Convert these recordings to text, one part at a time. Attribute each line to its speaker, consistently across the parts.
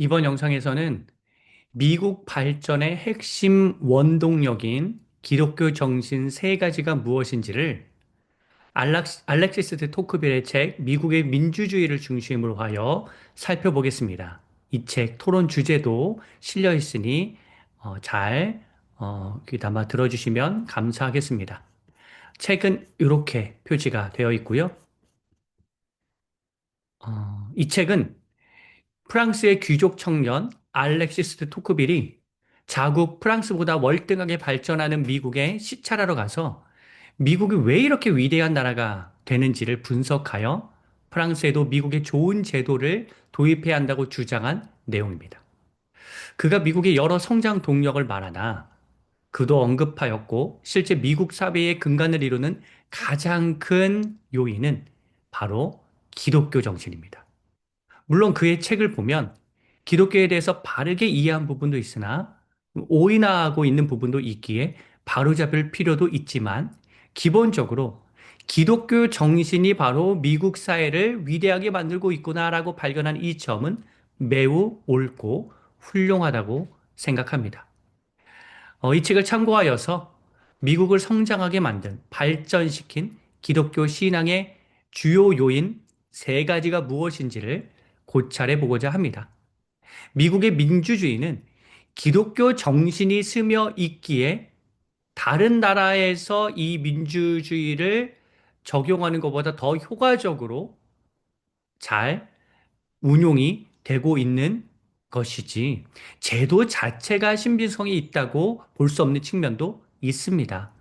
Speaker 1: 이번 영상에서는 미국 발전의 핵심 원동력인 기독교 정신 세 가지가 무엇인지를 알렉시스 드 토크빌의 책 미국의 민주주의를 중심으로 하여 살펴보겠습니다. 이 책 토론 주제도 실려 있으니 잘 귀담아 들어주시면 감사하겠습니다. 책은 이렇게 표지가 되어 있고요. 이 책은 프랑스의 귀족 청년 알렉시스 드 토크빌이 자국 프랑스보다 월등하게 발전하는 미국에 시찰하러 가서 미국이 왜 이렇게 위대한 나라가 되는지를 분석하여 프랑스에도 미국의 좋은 제도를 도입해야 한다고 주장한 내용입니다. 그가 미국의 여러 성장 동력을 말하나 그도 언급하였고 실제 미국 사회의 근간을 이루는 가장 큰 요인은 바로 기독교 정신입니다. 물론 그의 책을 보면 기독교에 대해서 바르게 이해한 부분도 있으나 오인하고 있는 부분도 있기에 바로잡을 필요도 있지만 기본적으로 기독교 정신이 바로 미국 사회를 위대하게 만들고 있구나라고 발견한 이 점은 매우 옳고 훌륭하다고 생각합니다. 이 책을 참고하여서 미국을 성장하게 만든 발전시킨 기독교 신앙의 주요 요인 세 가지가 무엇인지를 고찰해 보고자 합니다. 미국의 민주주의는 기독교 정신이 스며 있기에 다른 나라에서 이 민주주의를 적용하는 것보다 더 효과적으로 잘 운용이 되고 있는 것이지, 제도 자체가 신빙성이 있다고 볼 수 없는 측면도 있습니다.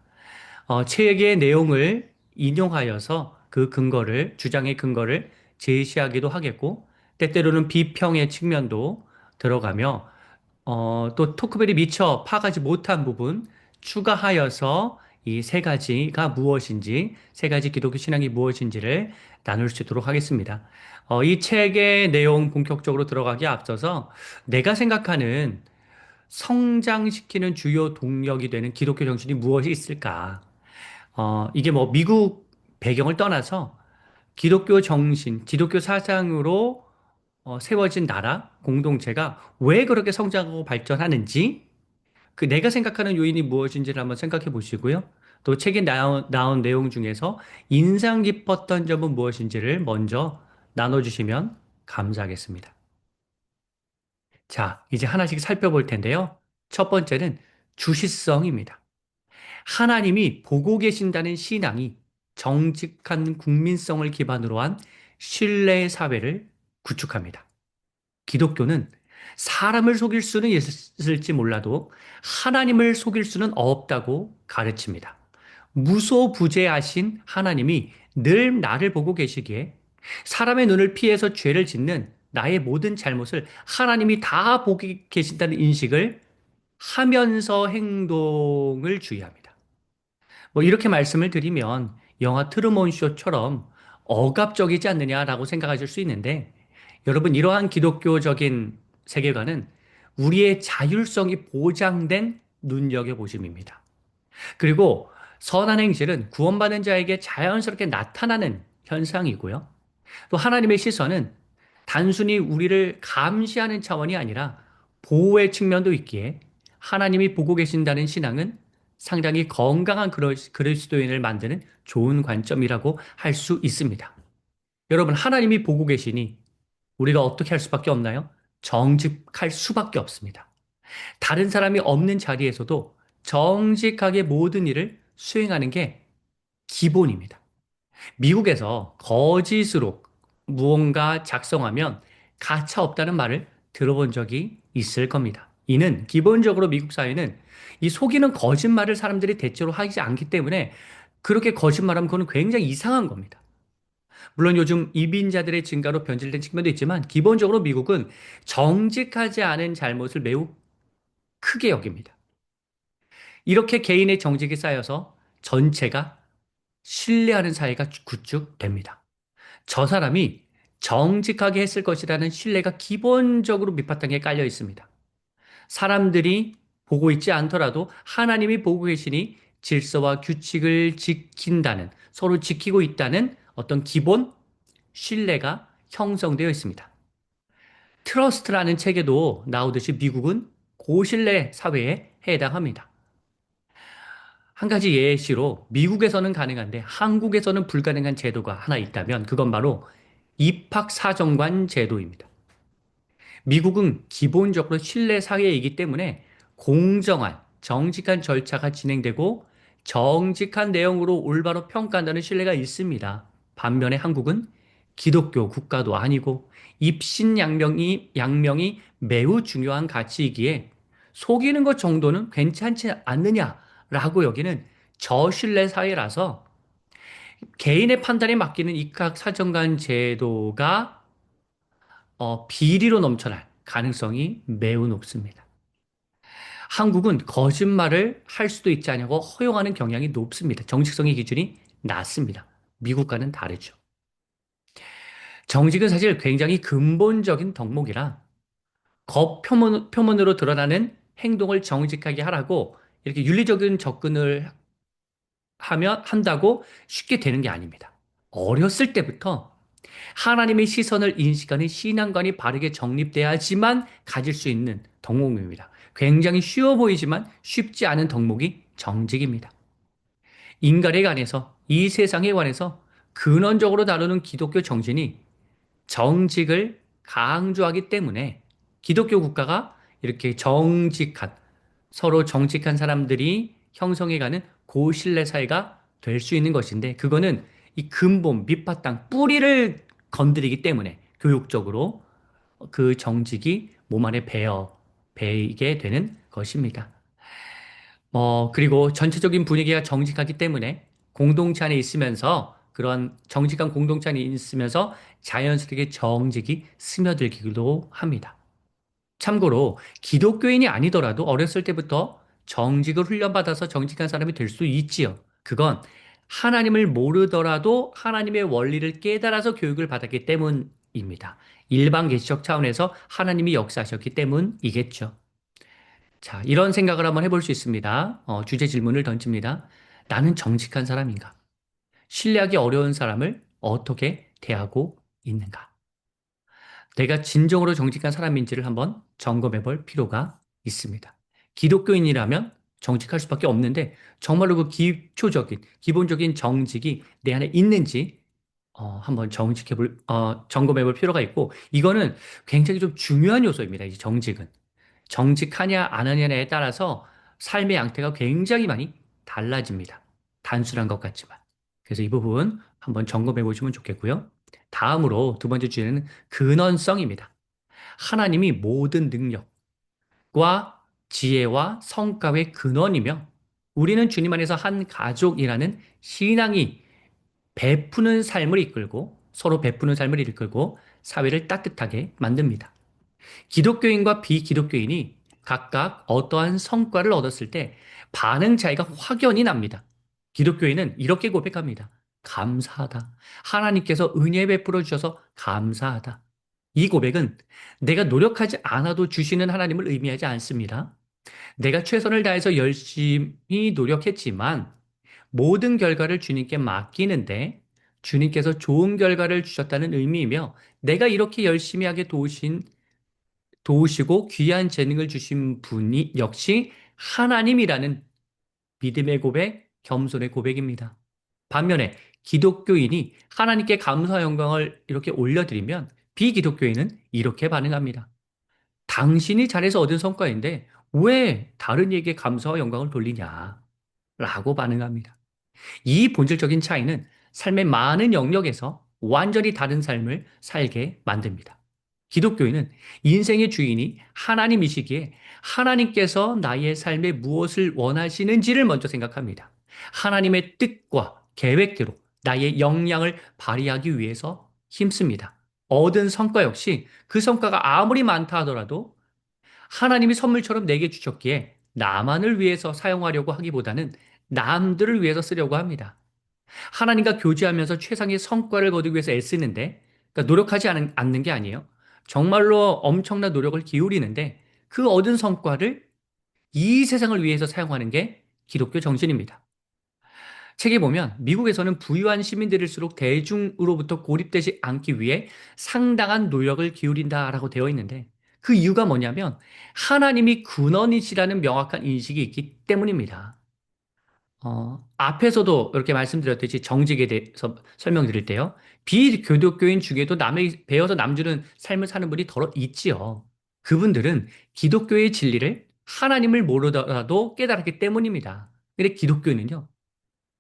Speaker 1: 책의 내용을 인용하여서 그 근거를, 주장의 근거를 제시하기도 하겠고, 때때로는 비평의 측면도 들어가며, 또 토크벨이 미처 파악하지 못한 부분 추가하여서 이 세 가지가 무엇인지, 세 가지 기독교 신앙이 무엇인지를 나눌 수 있도록 하겠습니다. 이 책의 내용 본격적으로 들어가기에 앞서서 내가 생각하는 성장시키는 주요 동력이 되는 기독교 정신이 무엇이 있을까? 이게 뭐 미국 배경을 떠나서 기독교 정신, 기독교 사상으로 세워진 나라, 공동체가 왜 그렇게 성장하고 발전하는지, 그 내가 생각하는 요인이 무엇인지를 한번 생각해 보시고요. 또 책에 나온 내용 중에서 인상 깊었던 점은 무엇인지를 먼저 나눠주시면 감사하겠습니다. 자, 이제 하나씩 살펴볼 텐데요. 첫 번째는 주시성입니다. 하나님이 보고 계신다는 신앙이 정직한 국민성을 기반으로 한 신뢰 사회를 구축합니다. 기독교는 사람을 속일 수는 있을지 몰라도 하나님을 속일 수는 없다고 가르칩니다. 무소부재하신 하나님이 늘 나를 보고 계시기에 사람의 눈을 피해서 죄를 짓는 나의 모든 잘못을 하나님이 다 보고 계신다는 인식을 하면서 행동을 주의합니다. 뭐 이렇게 말씀을 드리면 영화 트루먼 쇼처럼 억압적이지 않느냐라고 생각하실 수 있는데 여러분 이러한 기독교적인 세계관은 우리의 자율성이 보장된 눈여겨보심입니다. 그리고 선한 행실은 구원받은 자에게 자연스럽게 나타나는 현상이고요. 또 하나님의 시선은 단순히 우리를 감시하는 차원이 아니라 보호의 측면도 있기에 하나님이 보고 계신다는 신앙은 상당히 건강한 그리스도인을 만드는 좋은 관점이라고 할 수 있습니다. 여러분, 하나님이 보고 계시니 우리가 어떻게 할 수밖에 없나요? 정직할 수밖에 없습니다. 다른 사람이 없는 자리에서도 정직하게 모든 일을 수행하는 게 기본입니다. 미국에서 거짓으로 무언가 작성하면 가차 없다는 말을 들어본 적이 있을 겁니다. 이는 기본적으로 미국 사회는 이 속이는 거짓말을 사람들이 대체로 하지 않기 때문에 그렇게 거짓말하면 그건 굉장히 이상한 겁니다. 물론 요즘 이민자들의 증가로 변질된 측면도 있지만 기본적으로 미국은 정직하지 않은 잘못을 매우 크게 여깁니다. 이렇게 개인의 정직이 쌓여서 전체가 신뢰하는 사회가 구축됩니다. 저 사람이 정직하게 했을 것이라는 신뢰가 기본적으로 밑바탕에 깔려 있습니다. 사람들이 보고 있지 않더라도 하나님이 보고 계시니 질서와 규칙을 지킨다는, 서로 지키고 있다는 어떤 기본 신뢰가 형성되어 있습니다. 트러스트라는 책에도 나오듯이 미국은 고신뢰 사회에 해당합니다. 한 가지 예시로 미국에서는 가능한데 한국에서는 불가능한 제도가 하나 있다면 그건 바로 입학사정관 제도입니다. 미국은 기본적으로 신뢰 사회이기 때문에 공정한, 정직한 절차가 진행되고 정직한 내용으로 올바로 평가한다는 신뢰가 있습니다. 반면에 한국은 기독교 국가도 아니고 양명이 매우 중요한 가치이기에 속이는 것 정도는 괜찮지 않느냐라고 여기는 저신뢰 사회라서 개인의 판단에 맡기는 입학사정관 제도가 비리로 넘쳐날 가능성이 매우 높습니다. 한국은 거짓말을 할 수도 있지 않냐고 허용하는 경향이 높습니다. 정직성의 기준이 낮습니다. 미국과는 다르죠. 정직은 사실 굉장히 근본적인 덕목이라 표면으로 드러나는 행동을 정직하게 하라고 이렇게 윤리적인 접근을 한다고 쉽게 되는 게 아닙니다. 어렸을 때부터 하나님의 시선을 인식하는 신앙관이 바르게 정립돼야지만 가질 수 있는 덕목입니다. 굉장히 쉬워 보이지만 쉽지 않은 덕목이 정직입니다. 인간에 관해서, 이 세상에 관해서 근원적으로 다루는 기독교 정신이 정직을 강조하기 때문에 기독교 국가가 이렇게 서로 정직한 사람들이 형성해가는 고신뢰 사회가 될 수 있는 것인데, 그거는 이 근본, 밑바탕, 뿌리를 건드리기 때문에 교육적으로 그 정직이 몸 안에 배이게 되는 것입니다. 그리고 전체적인 분위기가 정직하기 때문에 공동체 안에 있으면서 그런 정직한 공동체 안에 있으면서 자연스럽게 정직이 스며들기도 합니다. 참고로 기독교인이 아니더라도 어렸을 때부터 정직을 훈련받아서 정직한 사람이 될 수 있지요. 그건 하나님을 모르더라도 하나님의 원리를 깨달아서 교육을 받았기 때문입니다. 일반 개척 차원에서 하나님이 역사하셨기 때문이겠죠. 자, 이런 생각을 한번 해볼 수 있습니다. 주제 질문을 던집니다. 나는 정직한 사람인가? 신뢰하기 어려운 사람을 어떻게 대하고 있는가? 내가 진정으로 정직한 사람인지를 한번 점검해 볼 필요가 있습니다. 기독교인이라면 정직할 수밖에 없는데 정말로 그 기본적인 정직이 내 안에 있는지 한번 점검해 볼 필요가 있고 이거는 굉장히 좀 중요한 요소입니다. 이 정직은. 정직하냐 안 하냐에 따라서 삶의 양태가 굉장히 많이 달라집니다. 단순한 것 같지만. 그래서 이 부분 한번 점검해 보시면 좋겠고요. 다음으로 두 번째 주제는 근원성입니다. 하나님이 모든 능력과 지혜와 성과의 근원이며 우리는 주님 안에서 한 가족이라는 신앙이 베푸는 삶을 이끌고 서로 베푸는 삶을 이끌고 사회를 따뜻하게 만듭니다. 기독교인과 비기독교인이 각각 어떠한 성과를 얻었을 때 반응 차이가 확연히 납니다. 기독교인은 이렇게 고백합니다. 감사하다. 하나님께서 은혜 베풀어 주셔서 감사하다. 이 고백은 내가 노력하지 않아도 주시는 하나님을 의미하지 않습니다. 내가 최선을 다해서 열심히 노력했지만 모든 결과를 주님께 맡기는데 주님께서 좋은 결과를 주셨다는 의미이며 내가 이렇게 열심히 하게 도우시고 귀한 재능을 주신 분이 역시 하나님이라는 믿음의 고백, 겸손의 고백입니다. 반면에 기독교인이 하나님께 감사 영광을 이렇게 올려드리면 비기독교인은 이렇게 반응합니다. 당신이 잘해서 얻은 성과인데 왜 다른 이에게 감사와 영광을 돌리냐? 라고 반응합니다. 이 본질적인 차이는 삶의 많은 영역에서 완전히 다른 삶을 살게 만듭니다. 기독교인은 인생의 주인이 하나님이시기에 하나님께서 나의 삶에 무엇을 원하시는지를 먼저 생각합니다. 하나님의 뜻과 계획대로 나의 역량을 발휘하기 위해서 힘씁니다. 얻은 성과 역시 그 성과가 아무리 많다 하더라도 하나님이 선물처럼 내게 주셨기에 나만을 위해서 사용하려고 하기보다는 남들을 위해서 쓰려고 합니다. 하나님과 교제하면서 최상의 성과를 거두기 위해서 애쓰는데, 그러니까 노력하지 않는 게 아니에요. 정말로 엄청난 노력을 기울이는데 그 얻은 성과를 이 세상을 위해서 사용하는 게 기독교 정신입니다. 책에 보면 미국에서는 부유한 시민들일수록 대중으로부터 고립되지 않기 위해 상당한 노력을 기울인다라고 되어 있는데 그 이유가 뭐냐면 하나님이 근원이시라는 명확한 인식이 있기 때문입니다. 앞에서도 이렇게 말씀드렸듯이 정직에 대해서 설명드릴 때요. 비교도교인 중에도 남의 배워서 남주는 삶을 사는 분이 더러 있지요. 그분들은 기독교의 진리를 하나님을 모르더라도 깨달았기 때문입니다. 근데 기독교는요.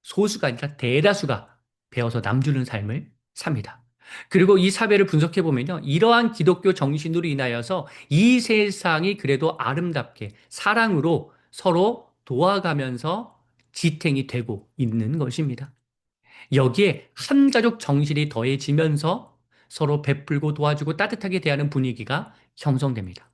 Speaker 1: 소수가 아니라 대다수가 배워서 남주는 삶을 삽니다. 그리고 이 사회를 분석해 보면요. 이러한 기독교 정신으로 인하여서 이 세상이 그래도 아름답게 사랑으로 서로 도와가면서 지탱이 되고 있는 것입니다. 여기에 한 가족 정신이 더해지면서 서로 베풀고 도와주고 따뜻하게 대하는 분위기가 형성됩니다.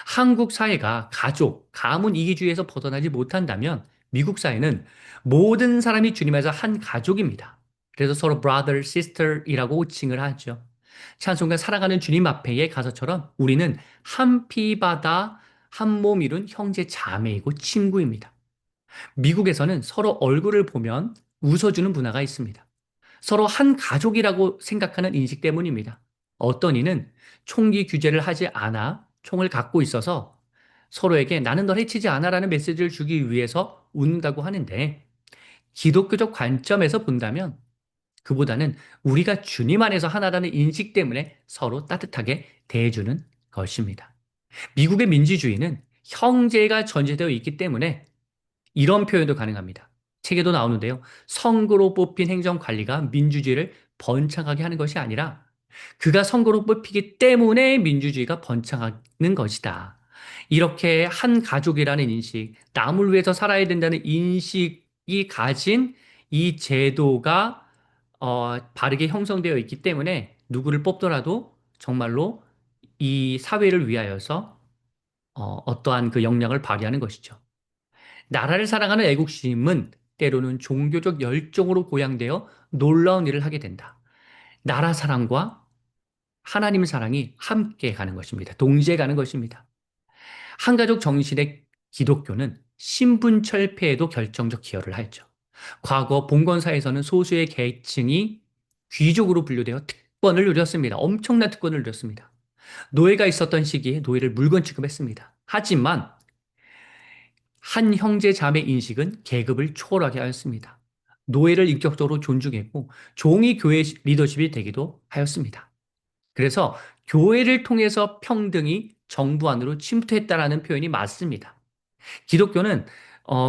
Speaker 1: 한국 사회가 가족, 가문 이기주의에서 벗어나지 못한다면 미국 사회는 모든 사람이 주님 안에서 한 가족입니다. 그래서 서로 brother, sister이라고 호칭을 하죠. 찬송가 살아가는 주님 앞에의 가사처럼 우리는 한 피바다 한 몸 이룬 형제 자매이고 친구입니다. 미국에서는 서로 얼굴을 보면 웃어주는 문화가 있습니다. 서로 한 가족이라고 생각하는 인식 때문입니다. 어떤 이는 총기 규제를 하지 않아 총을 갖고 있어서 서로에게 나는 널 해치지 않아라는 메시지를 주기 위해서 웃는다고 하는데 기독교적 관점에서 본다면 그보다는 우리가 주님 안에서 하나라는 인식 때문에 서로 따뜻하게 대해주는 것입니다. 미국의 민주주의는 형제가 전제되어 있기 때문에 이런 표현도 가능합니다. 책에도 나오는데요. 선거로 뽑힌 행정관리가 민주주의를 번창하게 하는 것이 아니라 그가 선거로 뽑히기 때문에 민주주의가 번창하는 것이다. 이렇게 한 가족이라는 인식, 남을 위해서 살아야 된다는 인식이 가진 이 제도가 바르게 형성되어 있기 때문에 누구를 뽑더라도 정말로 이 사회를 위하여서 어떠한 그 역량을 발휘하는 것이죠. 나라를 사랑하는 애국심은 때로는 종교적 열정으로 고양되어 놀라운 일을 하게 된다. 나라 사랑과 하나님 사랑이 함께 가는 것입니다. 동시에 가는 것입니다. 한가족 정신의 기독교는 신분철폐에도 결정적 기여를 하였죠. 과거 봉건사에서는 소수의 계층이 귀족으로 분류되어 특권을 누렸습니다. 엄청난 특권을 누렸습니다. 노예가 있었던 시기에 노예를 물건 취급했습니다. 하지만 한 형제 자매 인식은 계급을 초월하게 하였습니다. 노예를 인격적으로 존중했고 종이 교회 리더십이 되기도 하였습니다. 그래서 교회를 통해서 평등이 정부 안으로 침투했다라는 표현이 맞습니다. 기독교는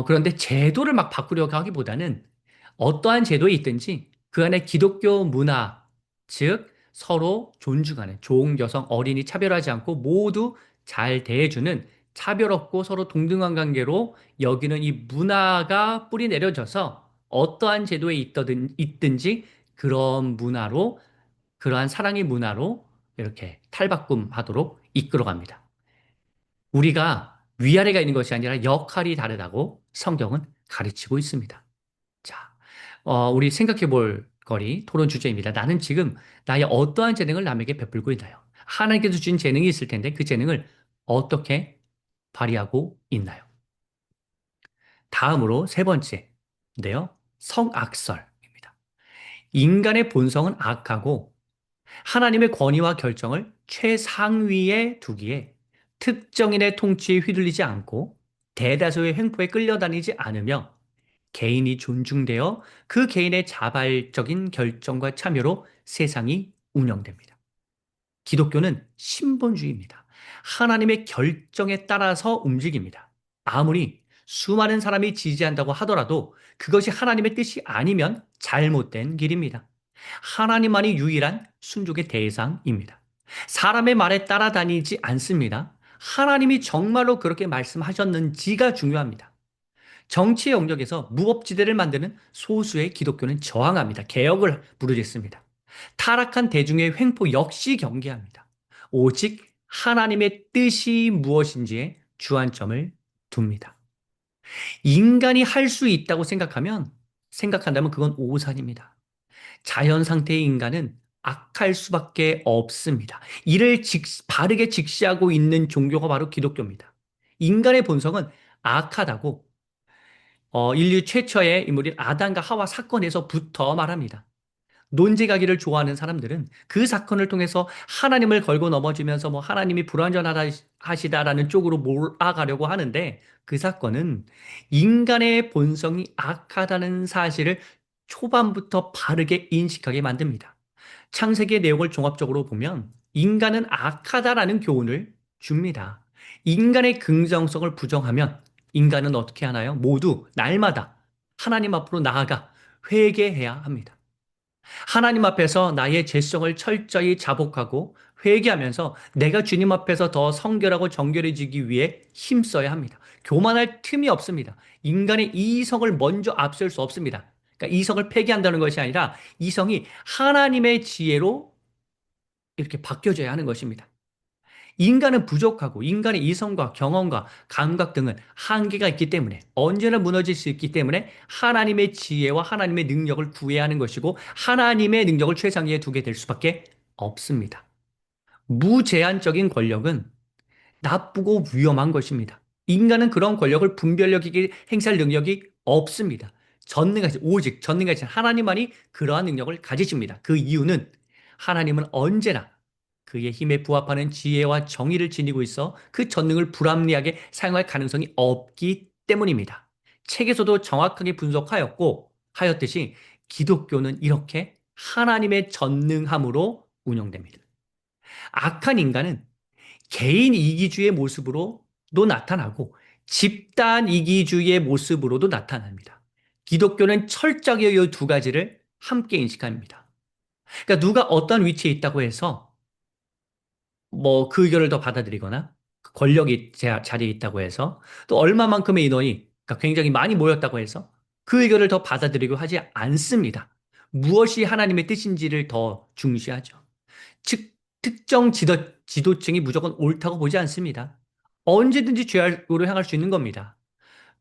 Speaker 1: 그런데 제도를 막 바꾸려고 하기보다는 어떠한 제도에 있든지 그 안에 기독교 문화, 즉 서로 존중하는 종, 여성, 어린이 차별하지 않고 모두 잘 대해주는 차별 없고 서로 동등한 관계로 여기는 이 문화가 뿌리 내려져서 어떠한 제도에 있든지 그런 문화로 그러한 사랑의 문화로 이렇게 탈바꿈하도록 이끌어갑니다. 우리가 위아래가 있는 것이 아니라 역할이 다르다고 성경은 가르치고 있습니다. 자, 우리 생각해 볼 거리 토론 주제입니다. 나는 지금 나의 어떠한 재능을 남에게 베풀고 있나요? 하나님께서 주신 재능이 있을 텐데 그 재능을 어떻게 발휘하고 있나요? 다음으로 세 번째인데요. 성악설입니다. 인간의 본성은 악하고 하나님의 권위와 결정을 최상위에 두기에 특정인의 통치에 휘둘리지 않고 대다수의 횡포에 끌려다니지 않으며 개인이 존중되어 그 개인의 자발적인 결정과 참여로 세상이 운영됩니다. 기독교는 신본주의입니다. 하나님의 결정에 따라서 움직입니다. 아무리 수많은 사람이 지지한다고 하더라도 그것이 하나님의 뜻이 아니면 잘못된 길입니다. 하나님만이 유일한 순종의 대상입니다. 사람의 말에 따라다니지 않습니다. 하나님이 정말로 그렇게 말씀하셨는지가 중요합니다. 정치 영역에서 무법지대를 만드는 소수의 기독교는 저항합니다. 개혁을 부르짖습니다. 타락한 대중의 횡포 역시 경계합니다. 오직 하나님의 뜻이 무엇인지에 주안점을 둡니다. 인간이 할 수 있다고 생각한다면 그건 오산입니다. 자연 상태의 인간은 악할 수밖에 없습니다. 이를 바르게 직시하고 있는 종교가 바로 기독교입니다. 인간의 본성은 악하다고 인류 최초의 인물인 아담과 하와 사건에서부터 말합니다. 논쟁하기를 좋아하는 사람들은 그 사건을 통해서 하나님을 걸고 넘어지면서 뭐 하나님이 불완전하시다라는 쪽으로 몰아가려고 하는데 그 사건은 인간의 본성이 악하다는 사실을 초반부터 바르게 인식하게 만듭니다. 창세기의 내용을 종합적으로 보면 인간은 악하다라는 교훈을 줍니다. 인간의 긍정성을 부정하면 인간은 어떻게 하나요? 모두 날마다 하나님 앞으로 나아가 회개해야 합니다. 하나님 앞에서 나의 죄성을 철저히 자복하고 회개하면서 내가 주님 앞에서 더 성결하고 정결해지기 위해 힘써야 합니다. 교만할 틈이 없습니다. 인간의 이성을 먼저 앞설 수 없습니다. 그러니까 이성을 폐기한다는 것이 아니라 이성이 하나님의 지혜로 이렇게 바뀌어져야 하는 것입니다. 인간은 부족하고 인간의 이성과 경험과 감각 등은 한계가 있기 때문에 언제나 무너질 수 있기 때문에 하나님의 지혜와 하나님의 능력을 구해야 하는 것이고 하나님의 능력을 최상위에 두게 될 수밖에 없습니다. 무제한적인 권력은 나쁘고 위험한 것입니다. 인간은 그런 권력을 분별력 있게 행사할 능력이 없습니다. 오직 전능하신 하나님만이 그러한 능력을 가지십니다. 그 이유는 하나님은 언제나 그의 힘에 부합하는 지혜와 정의를 지니고 있어 그 전능을 불합리하게 사용할 가능성이 없기 때문입니다. 책에서도 정확하게 하였듯이 기독교는 이렇게 하나님의 전능함으로 운영됩니다. 악한 인간은 개인 이기주의 모습으로도 나타나고 집단 이기주의의 모습으로도 나타납니다. 기독교는 철저하게 이 두 가지를 함께 인식합니다. 그러니까 누가 어떤 위치에 있다고 해서 뭐 그 의견을 더 받아들이거나 그 권력이 제 자리에 있다고 해서 또 얼마만큼의 인원이 그러니까 굉장히 많이 모였다고 해서 그 의견을 더 받아들이고 하지 않습니다. 무엇이 하나님의 뜻인지를 더 중시하죠. 즉, 특정 지도층이 무조건 옳다고 보지 않습니다. 언제든지 죄악으로 향할 수 있는 겁니다.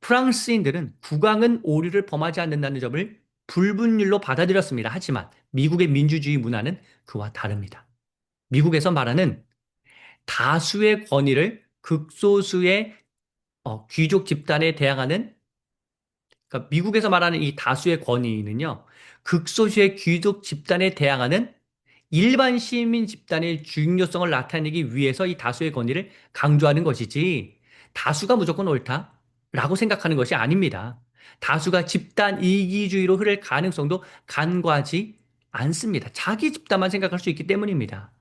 Speaker 1: 프랑스인들은 국왕은 오류를 범하지 않는다는 점을 불분율로 받아들였습니다. 하지만 미국의 민주주의 문화는 그와 다릅니다. 미국에서 말하는 다수의 권위를 극소수의 귀족 집단에 대항하는 그러니까 미국에서 말하는 이 다수의 권위는요. 극소수의 귀족 집단에 대항하는 일반 시민 집단의 중요성을 나타내기 위해서 이 다수의 권위를 강조하는 것이지 다수가 무조건 옳다라고 생각하는 것이 아닙니다. 다수가 집단 이기주의로 흐를 가능성도 간과하지 않습니다. 자기 집단만 생각할 수 있기 때문입니다.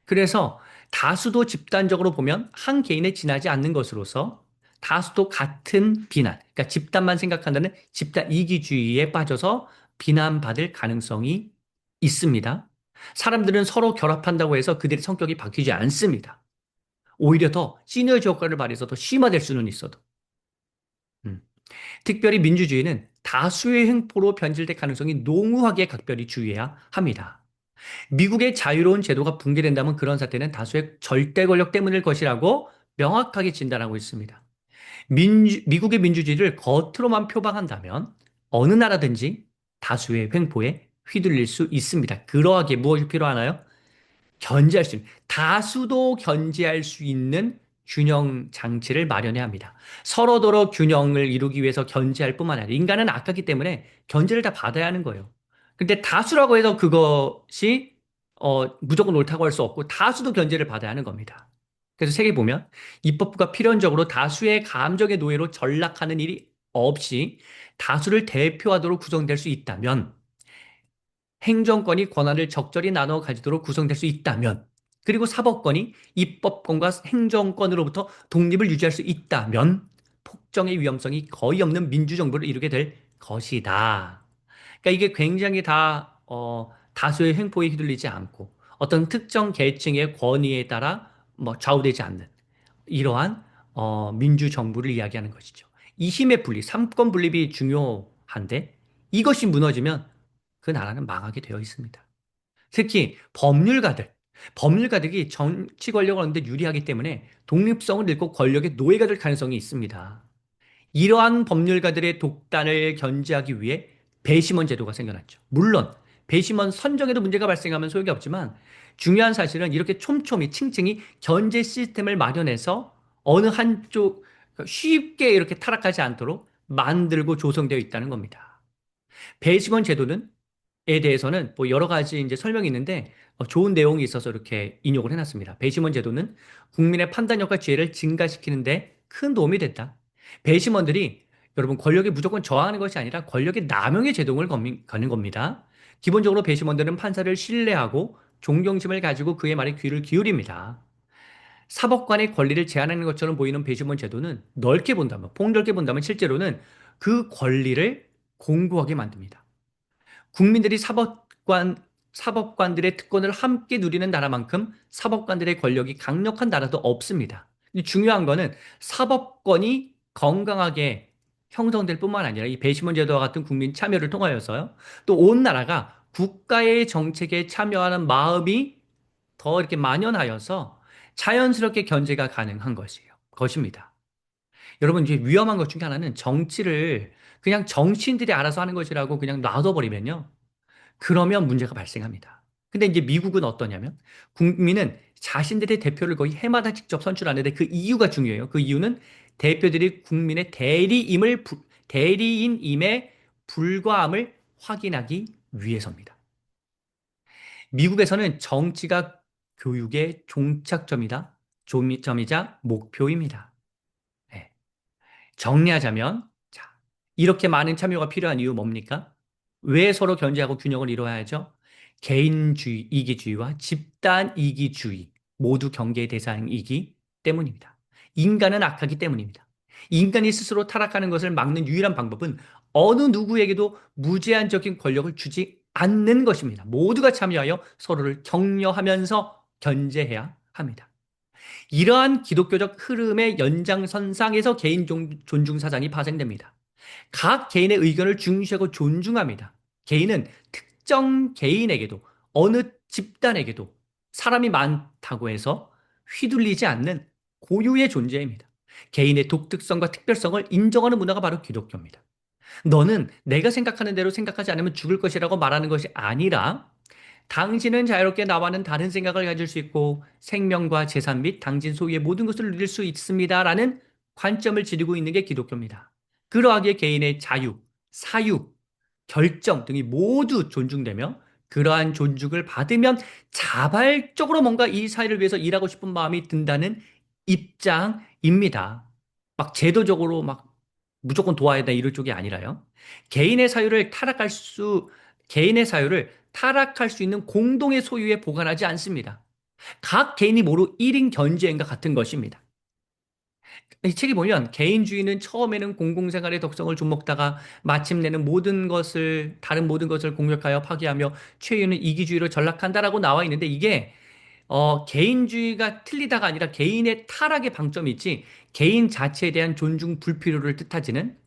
Speaker 1: 그래서 다수도 집단적으로 보면 한 개인에 지나지 않는 것으로서 다수도 같은 비난, 그러니까 집단만 생각한다는 집단 이기주의에 빠져서 비난받을 가능성이 있습니다. 사람들은 서로 결합한다고 해서 그들의 성격이 바뀌지 않습니다. 오히려 더 시너지 효과를 발휘해서 더 심화될 수는 있어도. 음. 특별히 민주주의는 다수의 횡포로 변질될 가능성이 농후하게 각별히 주의해야 합니다. 미국의 자유로운 제도가 붕괴된다면 그런 사태는 다수의 절대 권력 때문일 것이라고 명확하게 진단하고 있습니다. 미국의 민주주의를 겉으로만 표방한다면 어느 나라든지 다수의 횡포에 휘둘릴 수 있습니다. 그러하기에 무엇이 필요하나요? 견제할 수 있는, 다수도 견제할 수 있는 균형 장치를 마련해야 합니다. 서로더러 균형을 이루기 위해서 견제할 뿐만 아니라 인간은 악하기 때문에 견제를 다 받아야 하는 거예요. 근데 다수라고 해서 그것이 무조건 옳다고 할 수 없고 다수도 견제를 받아야 하는 겁니다. 그래서 세계 보면 입법부가 필연적으로 다수의 감정의 노예로 전락하는 일이 없이 다수를 대표하도록 구성될 수 있다면 행정권이 권한을 적절히 나눠 가지도록 구성될 수 있다면, 그리고 사법권이 입법권과 행정권으로부터 독립을 유지할 수 있다면, 폭정의 위험성이 거의 없는 민주정부를 이루게 될 것이다. 그러니까 이게 굉장히 다수의 횡포에 휘둘리지 않고, 어떤 특정 계층의 권위에 따라 뭐 좌우되지 않는, 이러한, 민주정부를 이야기하는 것이죠. 이 힘의 분리, 삼권 분립이 중요한데, 이것이 무너지면 그 나라는 망하게 되어 있습니다. 특히 법률가들이 정치 권력을 얻는 데 유리하기 때문에 독립성을 잃고 권력의 노예가 될 가능성이 있습니다. 이러한 법률가들의 독단을 견제하기 위해 배심원 제도가 생겨났죠. 물론 배심원 선정에도 문제가 발생하면 소용이 없지만 중요한 사실은 이렇게 촘촘히 층층이 견제 시스템을 마련해서 어느 한쪽 쉽게 이렇게 타락하지 않도록 만들고 조성되어 있다는 겁니다. 배심원 제도는 에 대해서는 뭐 여러 가지 이제 설명이 있는데 좋은 내용이 있어서 이렇게 인용을 해놨습니다. 배심원 제도는 국민의 판단력과 지혜를 증가시키는데 큰 도움이 됐다. 배심원들이 여러분 권력에 무조건 저항하는 것이 아니라 권력의 남용의 제동을 거는 겁니다. 기본적으로 배심원들은 판사를 신뢰하고 존경심을 가지고 그의 말에 귀를 기울입니다. 사법관의 권리를 제한하는 것처럼 보이는 배심원 제도는 넓게 본다면, 폭넓게 본다면 실제로는 그 권리를 공고하게 만듭니다. 국민들이 사법관들의 특권을 함께 누리는 나라만큼 사법관들의 권력이 강력한 나라도 없습니다. 중요한 거는 사법권이 건강하게 형성될 뿐만 아니라 이 배심원 제도와 같은 국민 참여를 통하여서요. 또 온 나라가 국가의 정책에 참여하는 마음이 더 이렇게 만연하여서 자연스럽게 견제가 가능한 것입니다. 여러분, 이제 위험한 것 중에 하나는 정치를 그냥 정치인들이 알아서 하는 것이라고 그냥 놔둬버리면요. 그러면 문제가 발생합니다. 근데 이제 미국은 어떠냐면 국민은 자신들의 대표를 거의 해마다 직접 선출하는데 그 이유가 중요해요. 그 이유는 대표들이 국민의 대리인임에 불과함을 확인하기 위해서입니다. 미국에서는 정치가 교육의 종착점이다. 점이자 목표입니다. 네. 정리하자면, 자, 이렇게 많은 참여가 필요한 이유 뭡니까? 왜 서로 견제하고 균형을 이루어야 하죠? 개인주의, 이기주의와 집단 이기주의 모두 경계의 대상이기 때문입니다. 인간은 악하기 때문입니다. 인간이 스스로 타락하는 것을 막는 유일한 방법은 어느 누구에게도 무제한적인 권력을 주지 않는 것입니다. 모두가 참여하여 서로를 격려하면서 견제해야 합니다. 이러한 기독교적 흐름의 연장선상에서 개인 존중 사상이 파생됩니다. 각 개인의 의견을 중시하고 존중합니다. 개인은 특정 개인에게도 어느 집단에게도 사람이 많다고 해서 휘둘리지 않는 고유의 존재입니다. 개인의 독특성과 특별성을 인정하는 문화가 바로 기독교입니다. 너는 내가 생각하는 대로 생각하지 않으면 죽을 것이라고 말하는 것이 아니라 당신은 자유롭게 나와는 다른 생각을 가질 수 있고 생명과 재산 및 당신 소유의 모든 것을 누릴 수 있습니다라는 관점을 지니고 있는 게 기독교입니다. 그러하기에 개인의 자유, 사유, 결정 등이 모두 존중되며 그러한 존중을 받으면 자발적으로 뭔가 이 사회를 위해서 일하고 싶은 마음이 든다는 입장입니다. 막 제도적으로 막 무조건 도와야 돼 이럴 쪽이 아니라요. 개인의 사유를 타락할 수 개인의 사유를 타락할 수 있는 공동의 소유에 보관하지 않습니다. 각 개인이 모두 1인 견제인과 같은 것입니다. 이 책이 보면 개인주의는 처음에는 공공생활의 덕성을 좀먹다가 마침내는 다른 모든 것을 공격하여 파괴하며 최후는 이기주의로 전락한다라고 나와 있는데 이게 개인주의가 틀리다가 아니라 개인의 타락의 방점이 있지 개인 자체에 대한 존중 불필요를 뜻하지는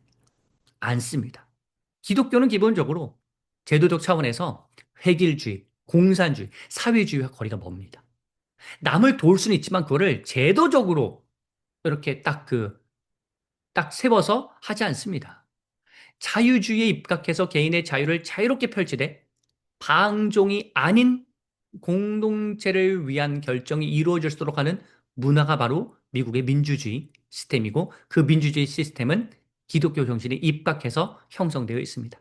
Speaker 1: 않습니다. 기독교는 기본적으로 제도적 차원에서 획일주의, 공산주의, 사회주의와 거리가 멉니다. 남을 도울 수는 있지만 그거를 제도적으로 이렇게 딱 세워서 하지 않습니다. 자유주의에 입각해서 개인의 자유를 자유롭게 펼치되 방종이 아닌 공동체를 위한 결정이 이루어질수록 하는 문화가 바로 미국의 민주주의 시스템이고 그 민주주의 시스템은 기독교 정신에 입각해서 형성되어 있습니다.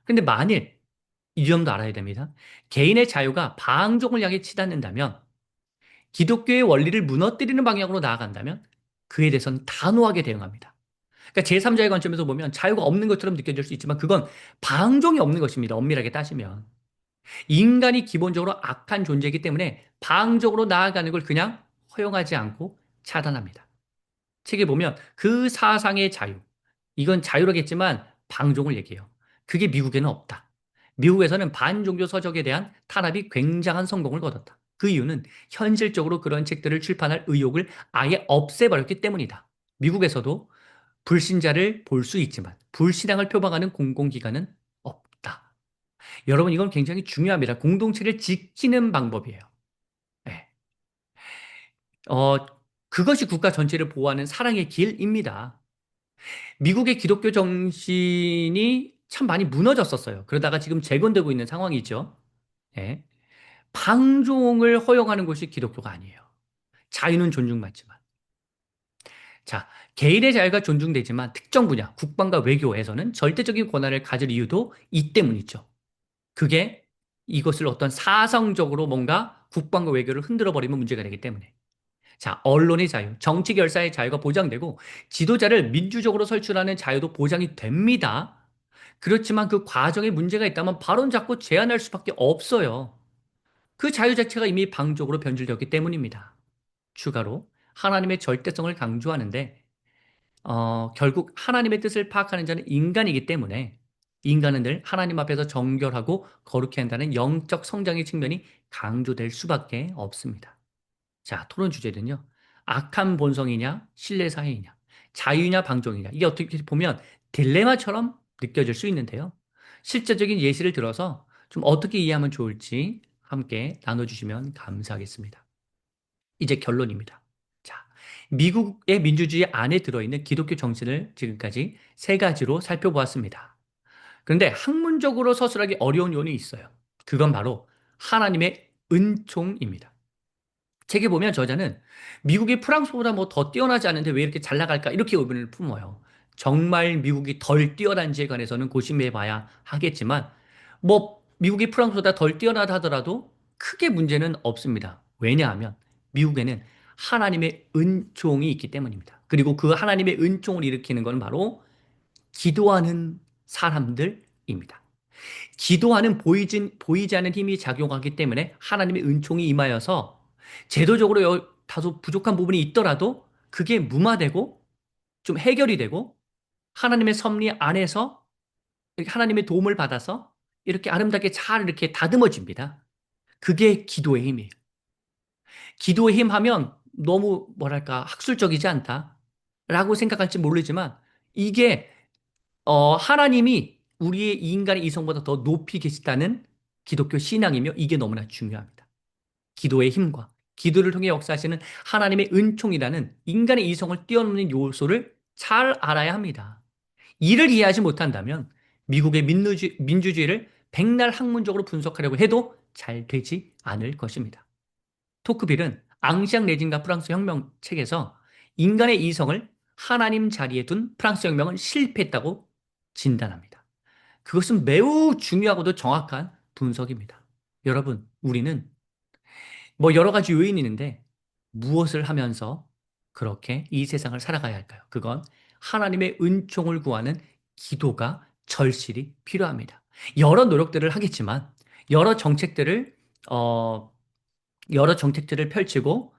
Speaker 1: 근데 만일 이 점도 알아야 됩니다. 개인의 자유가 방종을 향해 치닫는다면 기독교의 원리를 무너뜨리는 방향으로 나아간다면 그에 대해서는 단호하게 대응합니다. 그러니까 제3자의 관점에서 보면 자유가 없는 것처럼 느껴질 수 있지만 그건 방종이 없는 것입니다. 엄밀하게 따지면. 인간이 기본적으로 악한 존재이기 때문에 방종으로 나아가는 걸 그냥 허용하지 않고 차단합니다. 책에 보면 그 사상의 자유, 이건 자유로겠지만 방종을 얘기해요. 그게 미국에는 없다. 미국에서는 반종교 서적에 대한 탄압이 굉장한 성공을 거뒀다. 그 이유는 현실적으로 그런 책들을 출판할 의욕을 아예 없애버렸기 때문이다. 미국에서도 불신자를 볼 수 있지만 불신앙을 표방하는 공공기관은 없다. 여러분, 이건 굉장히 중요합니다. 공동체를 지키는 방법이에요. 네. 어, 그것이 국가 전체를 보호하는 사랑의 길입니다. 미국의 기독교 정신이 참 많이 무너졌었어요. 그러다가 지금 재건되고 있는 상황이죠. 예. 방종을 허용하는 것이 기독교가 아니에요. 자유는 존중받지만. 자, 개인의 자유가 존중되지만 특정 분야, 국방과 외교에서는 절대적인 권한을 가질 이유도 이 때문이죠. 그게 이것을 어떤 사성적으로 뭔가 국방과 외교를 흔들어 버리면 문제가 되기 때문에. 자, 언론의 자유, 정치 결사의 자유가 보장되고 지도자를 민주적으로 설출하는 자유도 보장이 됩니다. 그렇지만 그 과정에 문제가 있다면 발언 자꾸 제한할 수밖에 없어요. 그 자유 자체가 이미 방적으로 변질되었기 때문입니다. 추가로 하나님의 절대성을 강조하는데 결국 하나님의 뜻을 파악하는 자는 인간이기 때문에 인간은 늘 하나님 앞에서 정결하고 거룩해야 한다는 영적 성장의 측면이 강조될 수밖에 없습니다. 자, 토론 주제는요. 악한 본성이냐, 신뢰 사회이냐, 자유냐, 방종이냐. 이게 어떻게 보면 딜레마처럼 느껴질 수 있는데요. 실제적인 예시를 들어서 좀 어떻게 이해하면 좋을지 함께 나눠주시면 감사하겠습니다. 이제 결론입니다. 자, 미국의 민주주의 안에 들어있는 기독교 정신을 지금까지 세 가지로 살펴보았습니다. 그런데 학문적으로 서술하기 어려운 요인이 있어요. 그건 바로 하나님의 은총입니다. 책에 보면 저자는 미국이 프랑스보다 뭐 더 뛰어나지 않은데 왜 이렇게 잘 나갈까? 이렇게 의문을 품어요. 정말 미국이 덜 뛰어난지에 관해서는 고심해 봐야 하겠지만, 뭐, 미국이 프랑스보다 덜 뛰어나다 하더라도 크게 문제는 없습니다. 왜냐하면 미국에는 하나님의 은총이 있기 때문입니다. 그리고 그 하나님의 은총을 일으키는 건 바로 기도하는 사람들입니다. 기도하는 보이지 않는 힘이 작용하기 때문에 하나님의 은총이 임하여서 제도적으로 다소 부족한 부분이 있더라도 그게 무마되고 좀 해결이 되고 하나님의 섭리 안에서 이렇게 하나님의 도움을 받아서 이렇게 아름답게 잘 이렇게 다듬어집니다. 그게 기도의 힘이에요. 기도의 힘 하면 너무 뭐랄까 학술적이지 않다라고 생각할지 모르지만 이게 하나님이 우리의 인간의 이성보다 더 높이 계시다는 기독교 신앙이며 이게 너무나 중요합니다. 기도의 힘과 기도를 통해 역사하시는 하나님의 은총이라는 인간의 이성을 뛰어넘는 요소를 잘 알아야 합니다. 이를 이해하지 못한다면 미국의 민주주의를 백날 학문적으로 분석하려고 해도 잘 되지 않을 것입니다. 토크빌은 앙시앙 레진과 프랑스 혁명 책에서 인간의 이성을 하나님 자리에 둔 프랑스 혁명은 실패했다고 진단합니다. 그것은 매우 중요하고도 정확한 분석입니다. 여러분, 우리는 뭐 여러 가지 요인이 있는데 무엇을 하면서 그렇게 이 세상을 살아가야 할까요? 그건 하나님의 은총을 구하는 기도가 절실히 필요합니다. 여러 노력들을 하겠지만 여러 정책들을 어, 여러 정책들을 펼치고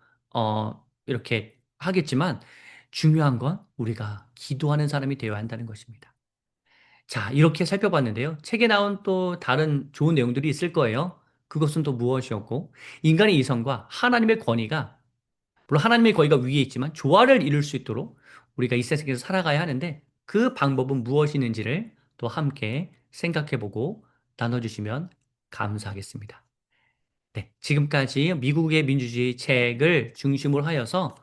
Speaker 1: 이렇게 하겠지만 중요한 건 우리가 기도하는 사람이 되어야 한다는 것입니다. 자, 이렇게 살펴봤는데요. 책에 나온 또 다른 좋은 내용들이 있을 거예요. 그것은 또 무엇이었고, 인간의 이성과 하나님의 권위가, 물론 하나님의 권위가 위에 있지만 조화를 이룰 수 있도록 우리가 이 세상에서 살아가야 하는데 그 방법은 무엇이는지를 또 함께 생각해보고 나눠주시면 감사하겠습니다. 네, 지금까지 미국의 민주주의 책을 중심으로 하여서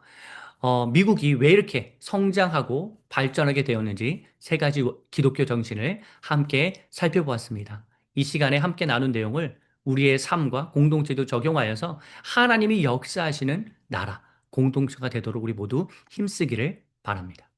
Speaker 1: 미국이 왜 이렇게 성장하고 발전하게 되었는지 세 가지 기독교 정신을 함께 살펴보았습니다. 이 시간에 함께 나눈 내용을 우리의 삶과 공동체도 적용하여서 하나님이 역사하시는 나라, 공동체가 되도록 우리 모두 힘쓰기를 바랍니다.